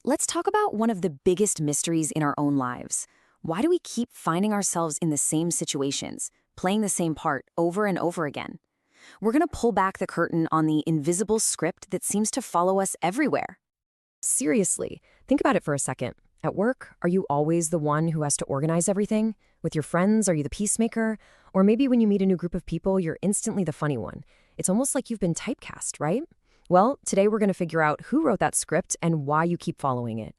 let's talk about one of the biggest mysteries in our own lives. Why do we keep finding ourselves in the same situations, playing the same part over and over again? We're going to pull back the curtain on the invisible script that seems to follow us everywhere. Seriously, think about it for a second. At work, are you always the one who has to organize everything? With your friends, are you the peacemaker? Or maybe when you meet a new group of people, you're instantly the funny one. It's almost like you've been typecast, right? Well, today we're going to figure out who wrote that script and why you keep following it.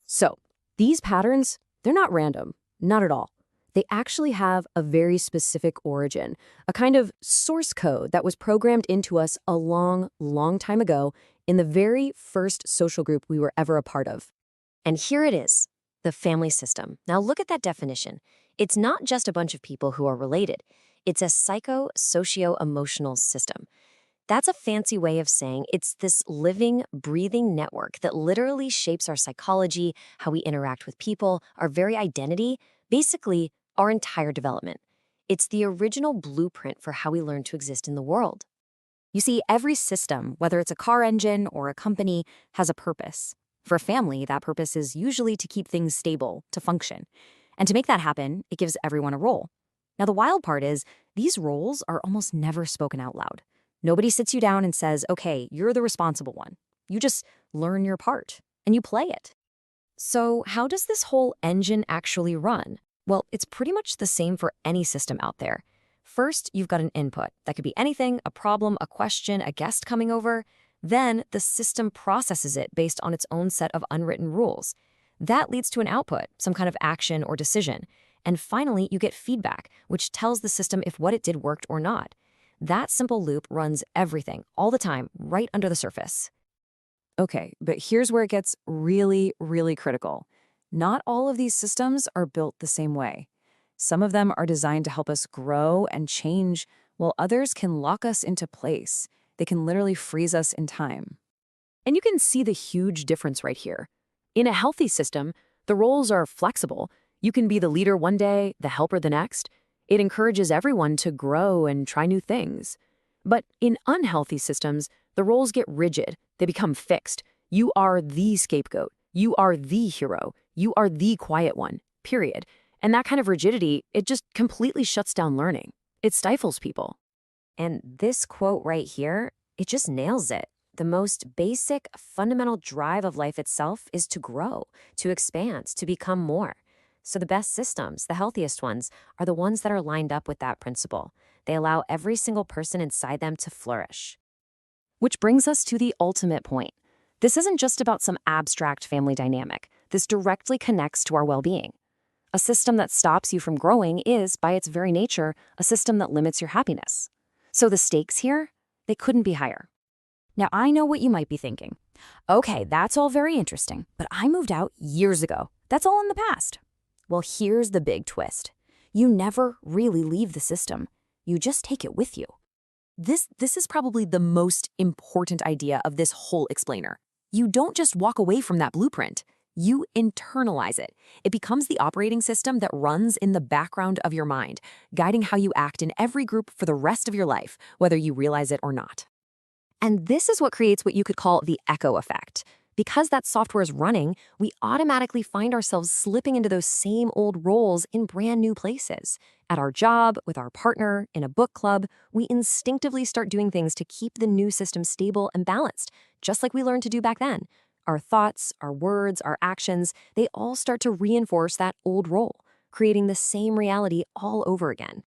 So, these patterns, they're not random, not at all. They actually have a very specific origin, a kind of source code that was programmed into us a long, long time ago in the very first social group we were ever a part of. And here it is, the family system. Now look at that definition. It's not just a bunch of people who are related. It's a psycho-socio-emotional system. That's a fancy way of saying it's this living, breathing network that literally shapes our psychology, how we interact with people, our very identity, basically our entire development. It's the original blueprint for how we learn to exist in the world. You see, every system, whether it's a car engine or a company, has a purpose. For a family, that purpose is usually to keep things stable, to function. And to make that happen, it gives everyone a role. Now, the wild part is, these roles are almost never spoken out loud. Nobody sits you down and says, okay, you're the responsible one. You just learn your part, and you play it. So how does this whole engine actually run? Well, it's pretty much the same for any system out there. First, you've got an input. That could be anything, a problem, a question, a guest coming over. Then the system processes it based on its own set of unwritten rules. That leads to an output, some kind of action or decision. And finally, you get feedback, which tells the system if what it did worked or not. That simple loop runs everything, all the time, right under the surface. Okay, but here's where it gets really, really critical. Not all of these systems are built the same way. Some of them are designed to help us grow and change, while others can lock us into place. They can literally freeze us in time. And you can see the huge difference right here. In a healthy system, the roles are flexible. You can be the leader one day, the helper the next. It encourages everyone to grow and try new things. But in unhealthy systems, the roles get rigid. They become fixed. You are the scapegoat. You are the hero. You are the quiet one, period. And that kind of rigidity, it just completely shuts down learning. It stifles people. And this quote right here, it just nails it. The most basic, fundamental drive of life itself is to grow, to expand, to become more. So the best systems, the healthiest ones, are the ones that are lined up with that principle. They allow every single person inside them to flourish. Which brings us to the ultimate point. This isn't just about some abstract family dynamic. This directly connects to our well-being. A system that stops you from growing is, by its very nature, a system that limits your happiness. So the stakes here, they couldn't be higher. Now, I know what you might be thinking. Okay, that's all very interesting, but I moved out years ago. That's all in the past. Well, here's the big twist. You never really leave the system. You just take it with you. This is probably the most important idea of this whole explainer. You don't just walk away from that blueprint. You internalize it. It becomes the operating system that runs in the background of your mind, guiding how you act in every group for the rest of your life, whether you realize it or not. And this is what creates what you could call the echo effect. Because that software is running, we automatically find ourselves slipping into those same old roles in brand new places. At our job, with our partner, in a book club, we instinctively start doing things to keep the new system stable and balanced, just like we learned to do back then. Our thoughts, our words, our actions, they all start to reinforce that old role, creating the same reality all over again.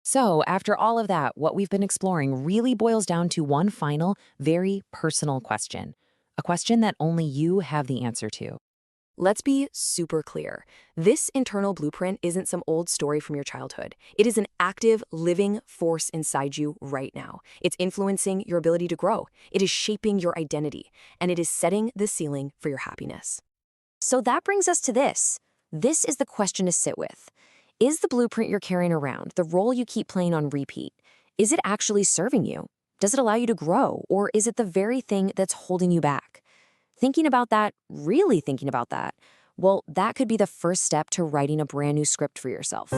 So, after all of that, what we've been exploring really boils down to one final, very personal question. A question that only you have the answer to. Let's be super clear. This internal blueprint isn't some old story from your childhood. It is an active, living force inside you right now. It's influencing your ability to grow. It is shaping your identity, and it is setting the ceiling for your happiness. So that brings us to this. This is the question to sit with. Is the blueprint you're carrying around, the role you keep playing on repeat, is it actually serving you? Does it allow you to grow, or is it the very thing that's holding you back? Thinking about that, really thinking about that, well, that could be the first step to writing a brand new script for yourself.